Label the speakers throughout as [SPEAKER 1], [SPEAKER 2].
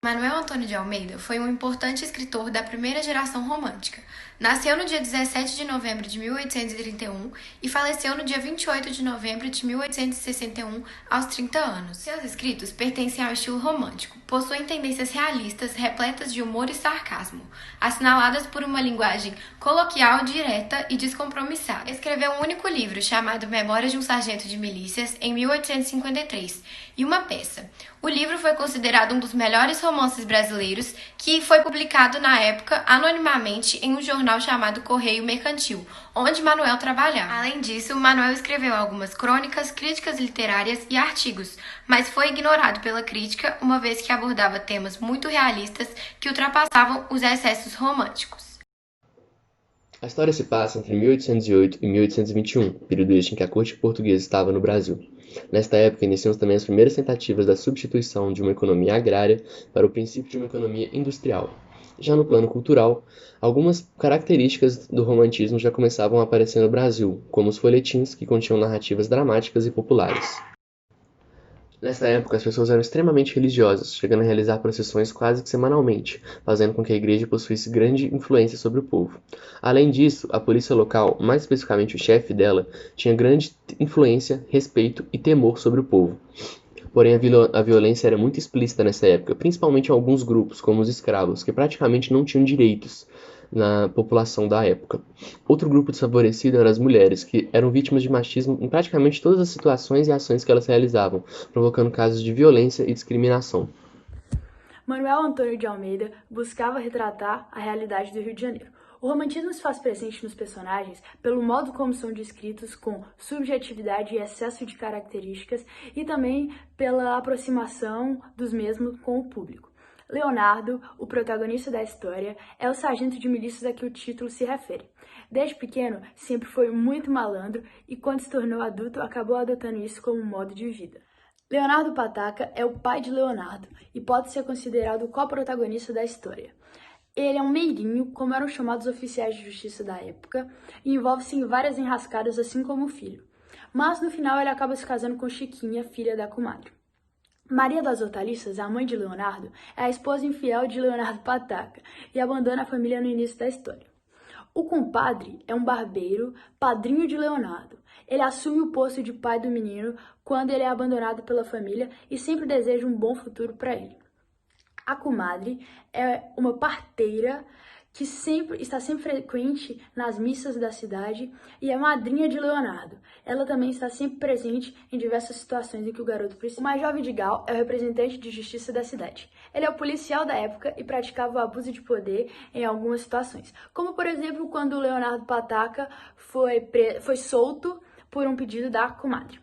[SPEAKER 1] Manuel Antônio de Almeida foi um importante escritor da primeira geração romântica. Nasceu no dia 17 de novembro de 1831 e faleceu no dia 28 de novembro de 1861, aos 30 anos. Seus escritos pertencem ao estilo romântico, possuem tendências realistas repletas de humor e sarcasmo, assinaladas por uma linguagem coloquial, direta e descompromissada. Escreveu um único livro, chamado Memórias de um Sargento de Milícias, em 1853, e uma peça. O livro foi considerado um dos melhores romances brasileiros, que foi publicado na época anonimamente em um jornal chamado Correio Mercantil, onde Manuel trabalhava. Além disso, Manuel escreveu algumas crônicas, críticas literárias e artigos, mas foi ignorado pela crítica, uma vez que abordava temas muito realistas que ultrapassavam os excessos românticos.
[SPEAKER 2] A história se passa entre 1808 e 1821, período este em que a corte portuguesa estava no Brasil. Nesta época, iniciam-se também as primeiras tentativas da substituição de uma economia agrária para o princípio de uma economia industrial. Já no plano cultural, algumas características do romantismo já começavam a aparecer no Brasil, como os folhetins que continham narrativas dramáticas e populares. Nessa época, as pessoas eram extremamente religiosas, chegando a realizar procissões quase que semanalmente, fazendo com que a igreja possuísse grande influência sobre o povo. Além disso, a polícia local, mais especificamente o chefe dela, tinha grande influência, respeito e temor sobre o povo. Porém, a violência era muito explícita nessa época, principalmente em alguns grupos, como os escravos, que praticamente não tinham direitos na população da época. Outro grupo desfavorecido eram as mulheres, que eram vítimas de machismo em praticamente todas as situações e ações que elas realizavam, provocando casos de violência e discriminação.
[SPEAKER 3] Manuel Antônio de Almeida buscava retratar a realidade do Rio de Janeiro. O romantismo se faz presente nos personagens pelo modo como são descritos, com subjetividade e excesso de características, e também pela aproximação dos mesmos com o público. Leonardo, o protagonista da história, é o sargento de milícias a que o título se refere. Desde pequeno, sempre foi muito malandro e, quando se tornou adulto, acabou adotando isso como modo de vida. Leonardo Pataca é o pai de Leonardo e pode ser considerado o co-protagonista da história. Ele é um meirinho, como eram chamados oficiais de justiça da época, e envolve-se em várias enrascadas, assim como o filho. Mas no final ele acaba se casando com Chiquinha, filha da comadre. Maria das Hortaliças, a mãe de Leonardo, é a esposa infiel de Leonardo Pataca e abandona a família no início da história. O compadre é um barbeiro, padrinho de Leonardo. Ele assume o posto de pai do menino quando ele é abandonado pela família e sempre deseja um bom futuro para ele. A comadre é uma parteira que está sempre frequente nas missas da cidade e é madrinha de Leonardo. Ela também está sempre presente em diversas situações em que o garoto precisa. O Major Vidigal é o representante de justiça da cidade. Ele é o policial da época e praticava o abuso de poder em algumas situações, como por exemplo quando o Leonardo Pataca foi solto por um pedido da comadre.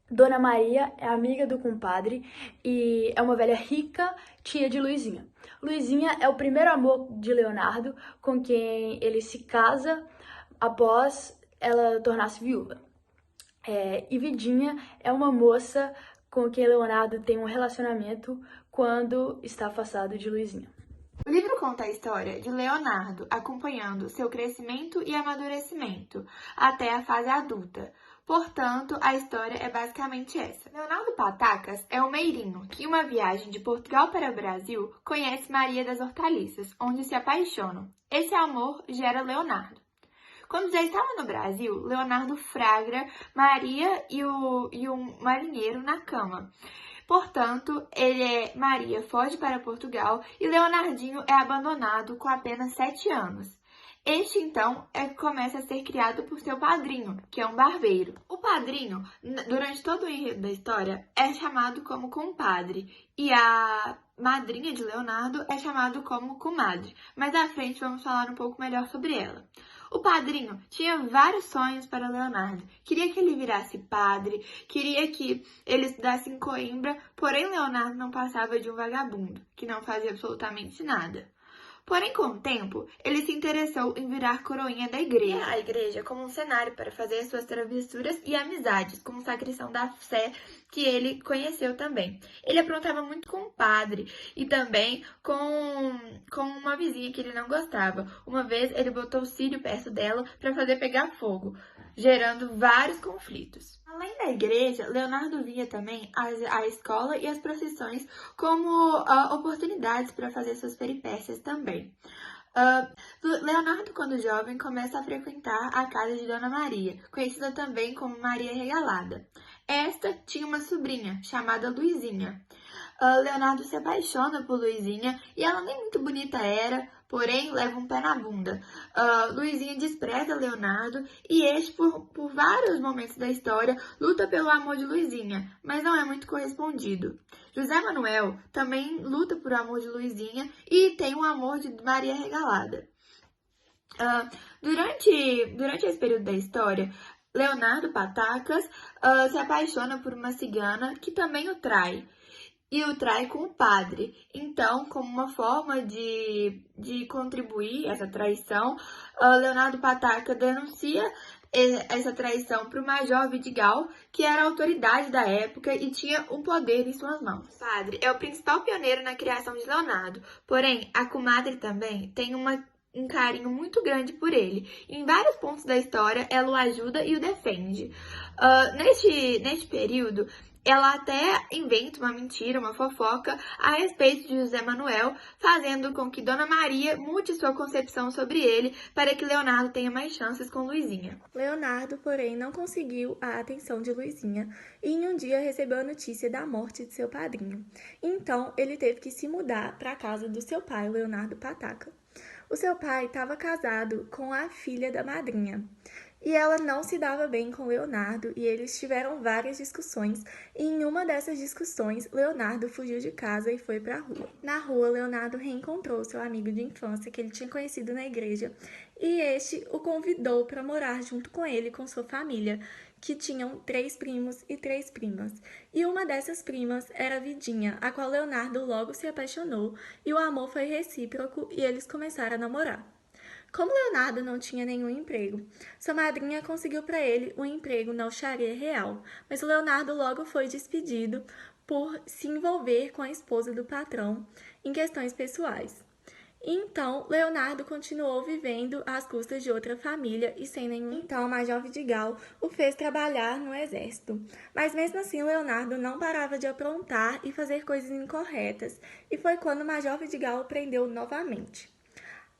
[SPEAKER 3] Dona Maria é amiga do compadre e é uma velha rica, tia de Luizinha. Luizinha é o primeiro amor de Leonardo, com quem ele se casa após ela tornar-se viúva. E Vidinha é uma moça com quem Leonardo tem um relacionamento quando está afastado de Luizinha.
[SPEAKER 4] O livro conta a história de Leonardo acompanhando seu crescimento e amadurecimento até a fase adulta. Portanto, a história é basicamente essa. Leonardo Patacas é um meirinho que, em uma viagem de Portugal para o Brasil, conhece Maria das Hortaliças, onde se apaixonam. Esse amor gera Leonardo. Quando já estava no Brasil, Leonardo flagra Maria e um marinheiro na cama. Portanto, Maria foge para Portugal e Leonardinho é abandonado com apenas 7 anos. Este, então, começa a ser criado por seu padrinho, que é um barbeiro. O padrinho, durante todo o enredo da história, é chamado como compadre, e a madrinha de Leonardo é chamada como comadre, mas à frente vamos falar um pouco melhor sobre ela. O padrinho tinha vários sonhos para Leonardo. Queria que ele virasse padre, queria que ele estudasse em Coimbra, porém Leonardo não passava de um vagabundo, que não fazia absolutamente nada. Porém, com o tempo, ele se interessou em virar coroinha da igreja. E a igreja como um cenário para fazer suas travessuras e amizades, com o sacristão da fé que ele conheceu também. Ele aprontava muito com o padre e também com uma vizinha que ele não gostava. Uma vez, ele botou o cílio perto dela para fazer pegar fogo. gerando vários conflitos. Além da igreja, Leonardo via também a escola e as procissões como oportunidades para fazer suas peripécias também. Leonardo, quando jovem, começa a frequentar a casa de Dona Maria, conhecida também como Maria Regalada. Esta tinha uma sobrinha, chamada Luizinha. Leonardo se apaixona por Luizinha e ela nem muito bonita era, porém leva um pé na bunda. Luizinha despreza Leonardo e este, por vários momentos da história, luta pelo amor de Luizinha, mas não é muito correspondido. José Manuel também luta por amor de Luizinha e tem um amor de Maria Regalada. Durante esse período da história, Leonardo Patacas se apaixona por uma cigana que também o trai. E o trai com o padre. Então, como uma forma de contribuir essa traição, Leonardo Pataca denuncia essa traição para o Major Vidigal, que era a autoridade da época e tinha um poder em suas mãos. O padre é o principal pioneiro na criação de Leonardo, porém, a comadre também tem um carinho muito grande por ele. Em vários pontos da história, ela o ajuda e o defende. Neste período, ela até inventa uma mentira, uma fofoca a respeito de José Manuel, fazendo com que Dona Maria mude sua concepção sobre ele para que Leonardo tenha mais chances com Luizinha.
[SPEAKER 5] Leonardo, porém, não conseguiu a atenção de Luizinha e em um dia recebeu a notícia da morte de seu padrinho. Então, ele teve que se mudar para a casa do seu pai, Leonardo Pataca. O seu pai estava casado com a filha da madrinha. E ela não se dava bem com Leonardo e eles tiveram várias discussões. E em uma dessas discussões, Leonardo fugiu de casa e foi para a rua. Na rua, Leonardo reencontrou seu amigo de infância que ele tinha conhecido na igreja e este o convidou para morar junto com ele e com sua família, que tinham 3 primos e 3 primas. E uma dessas primas era Vidinha, a qual Leonardo logo se apaixonou e o amor foi recíproco e eles começaram a namorar. Como Leonardo não tinha nenhum emprego, sua madrinha conseguiu para ele um emprego na alxaria real, mas o Leonardo logo foi despedido por se envolver com a esposa do patrão em questões pessoais. Então, Leonardo continuou vivendo às custas de outra família e sem nenhum. Então, o Major Vidigal o fez trabalhar no exército. Mas mesmo assim, Leonardo não parava de aprontar e fazer coisas incorretas, e foi quando o Major Vidigal o prendeu novamente.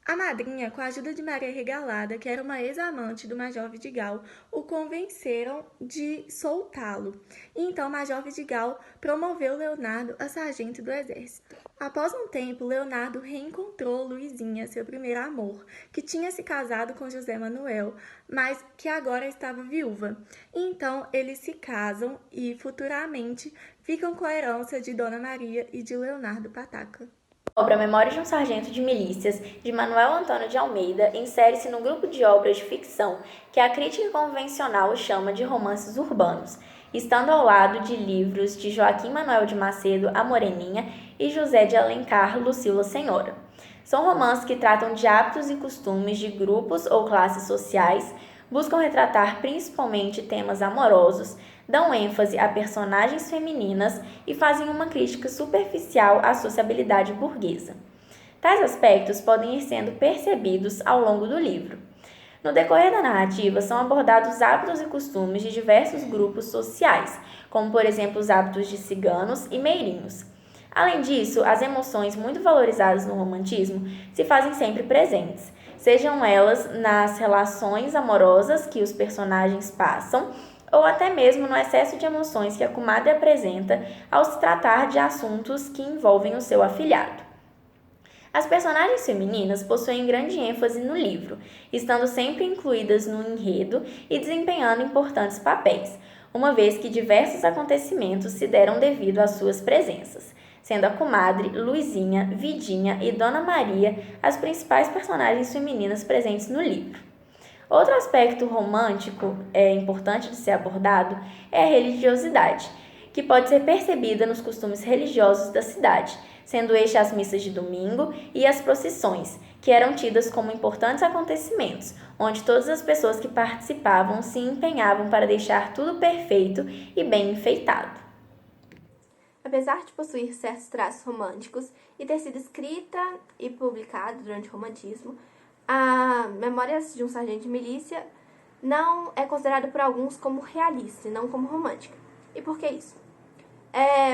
[SPEAKER 5] A madrinha, com a ajuda de Maria Regalada, que era uma ex-amante do Major Vidigal, o convenceram de soltá-lo. E então Major Vidigal promoveu Leonardo a sargento do exército. Após um tempo, Leonardo reencontrou Luizinha, seu primeiro amor, que tinha se casado com José Manuel, mas que agora estava viúva. E então eles se casam e futuramente ficam com a herança de Dona Maria e de Leonardo Pataca.
[SPEAKER 6] A obra Memórias de um Sargento de Milícias, de Manuel Antônio de Almeida, insere-se no grupo de obras de ficção que a crítica convencional chama de romances urbanos, estando ao lado de livros de Joaquim Manuel de Macedo, A Moreninha, e José de Alencar, Lucila Senhora. São romances que tratam de hábitos e costumes de grupos ou classes sociais, buscam retratar principalmente temas amorosos, dão ênfase a personagens femininas e fazem uma crítica superficial à sociabilidade burguesa. Tais aspectos podem ir sendo percebidos ao longo do livro. No decorrer da narrativa, são abordados hábitos e costumes de diversos grupos sociais, como, por exemplo, os hábitos de ciganos e meirinhos. Além disso, as emoções muito valorizadas no romantismo se fazem sempre presentes, sejam elas nas relações amorosas que os personagens passam, ou até mesmo no excesso de emoções que a comadre apresenta ao se tratar de assuntos que envolvem o seu afilhado. As personagens femininas possuem grande ênfase no livro, estando sempre incluídas no enredo e desempenhando importantes papéis, uma vez que diversos acontecimentos se deram devido às suas presenças, sendo a comadre, Luizinha, Vidinha e Dona Maria as principais personagens femininas presentes no livro. Outro aspecto romântico importante de ser abordado é a religiosidade, que pode ser percebida nos costumes religiosos da cidade, sendo este as missas de domingo e as procissões, que eram tidas como importantes acontecimentos, onde todas as pessoas que participavam se empenhavam para deixar tudo perfeito e bem enfeitado.
[SPEAKER 7] Apesar de possuir certos traços românticos e ter sido escrita e publicada durante o romantismo, a Memórias de um Sargento de Milícia não é considerada por alguns como realista e não como romântica. E por que isso?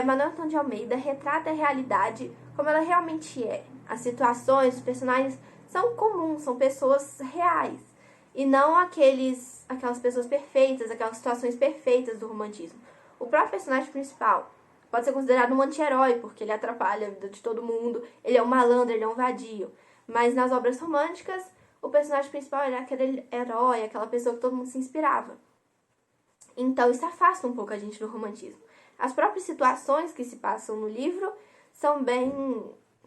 [SPEAKER 7] Manuel Antônio de Almeida retrata a realidade como ela realmente é. As situações, os personagens são comuns, são pessoas reais. E não aquelas pessoas perfeitas, aquelas situações perfeitas do romantismo. O próprio personagem principal pode ser considerado um anti-herói, porque ele atrapalha a vida de todo mundo, ele é um malandro, ele é um vadio. Mas nas obras românticas, o personagem principal era aquele herói, aquela pessoa que todo mundo se inspirava. Então isso afasta um pouco a gente do romantismo. As próprias situações que se passam no livro são bem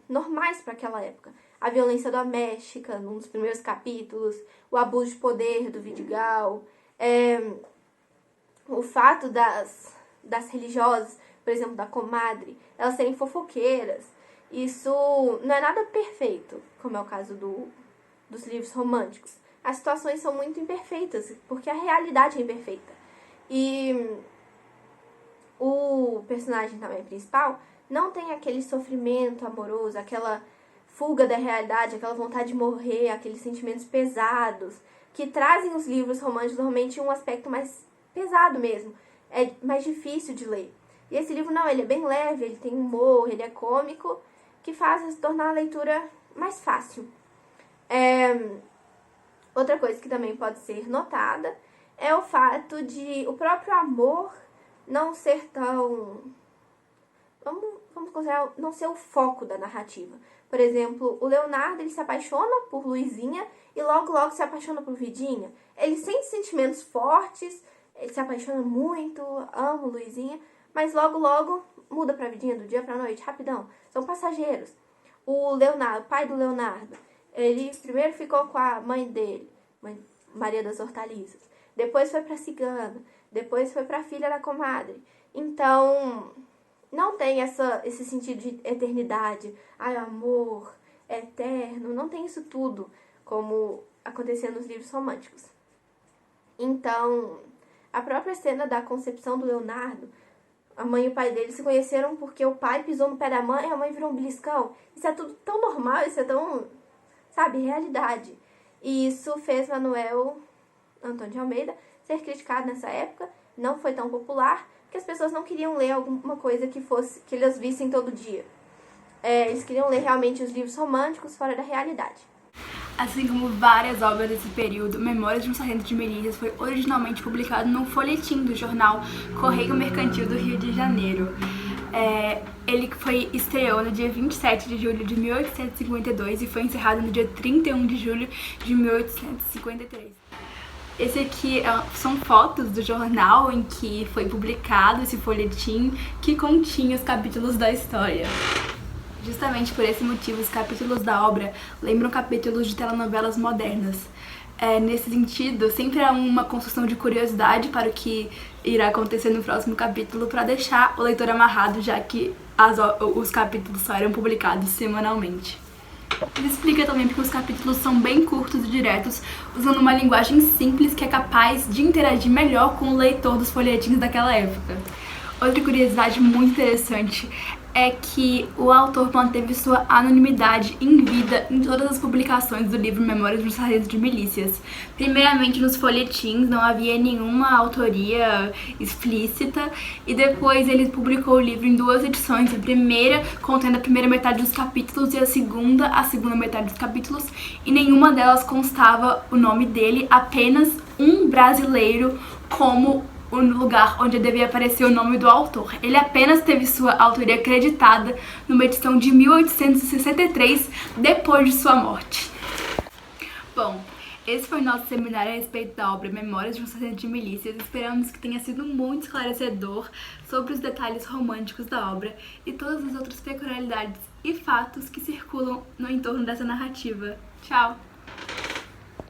[SPEAKER 7] normais para aquela época. A violência doméstica, num dos primeiros capítulos, o abuso de poder do Vidigal, o fato das religiosas, por exemplo, da comadre, elas serem fofoqueiras. Isso não é nada perfeito, como é o caso dos livros românticos. As situações são muito imperfeitas, porque a realidade é imperfeita. E o personagem também principal não tem aquele sofrimento amoroso, aquela fuga da realidade, aquela vontade de morrer, aqueles sentimentos pesados, que trazem os livros românticos normalmente um aspecto mais pesado mesmo, é mais difícil de ler. E esse livro não, ele é bem leve, ele tem humor, ele é cômico, que faz tornar a leitura mais fácil. Outra coisa que também pode ser notada é o fato de o próprio amor não ser tão... Vamos considerar, não ser o foco da narrativa. Por exemplo, o Leonardo, ele se apaixona por Luizinha e logo se apaixona por Vidinha. Ele sente sentimentos fortes, ele se apaixona muito, ama Luizinha, mas logo muda pra Vidinha do dia pra noite, rapidão. São passageiros. O Leonardo, pai do Leonardo, ele primeiro ficou com a mãe dele, mãe Maria das Hortaliças. Depois foi pra Cigana, depois foi pra filha da comadre. Então, não tem esse sentido de eternidade, amor, eterno, não tem isso tudo, como acontecia nos livros românticos. Então, a própria cena da concepção do Leonardo, a mãe e o pai dele se conheceram porque o pai pisou no pé da mãe e a mãe virou um beliscão. Isso é tudo tão normal, isso é tão, realidade. E isso fez Manuel Antônio de Almeida ser criticado nessa época, não foi tão popular, porque as pessoas não queriam ler alguma coisa que eles vissem todo dia. Eles queriam ler realmente os livros românticos fora da realidade.
[SPEAKER 3] Assim como várias obras desse período, Memórias de um Sargento de Milícias foi originalmente publicado num folhetim do jornal Correio Mercantil do Rio de Janeiro. Ele estreou no dia 27 de julho de 1852 e foi encerrado no dia 31 de julho de 1853. Esse aqui são fotos do jornal em que foi publicado esse folhetim que continha os capítulos da história. Justamente por esse motivo, os capítulos da obra lembram capítulos de telenovelas modernas. Nesse sentido, sempre há uma construção de curiosidade para o que irá acontecer no próximo capítulo, para deixar o leitor amarrado, já que os capítulos só eram publicados semanalmente. Ele explica também porque os capítulos são bem curtos e diretos, usando uma linguagem simples que é capaz de interagir melhor com o leitor dos folhetins daquela época. Outra curiosidade muito interessante é que o autor manteve sua anonimidade em vida em todas as publicações do livro Memórias de um Sargento de Milícias. Primeiramente, nos folhetins não havia nenhuma autoria explícita, e depois ele publicou o livro em 2 edições, a primeira contendo a primeira metade dos capítulos e a segunda metade dos capítulos, e nenhuma delas constava o nome dele, apenas um brasileiro como o lugar onde devia aparecer o nome do autor. Ele apenas teve sua autoria acreditada numa edição de 1863, depois de sua morte. Bom, esse foi o nosso seminário a respeito da obra Memórias de um Sargento de Milícias. Esperamos que tenha sido muito esclarecedor sobre os detalhes românticos da obra e todas as outras peculiaridades e fatos que circulam no entorno dessa narrativa. Tchau!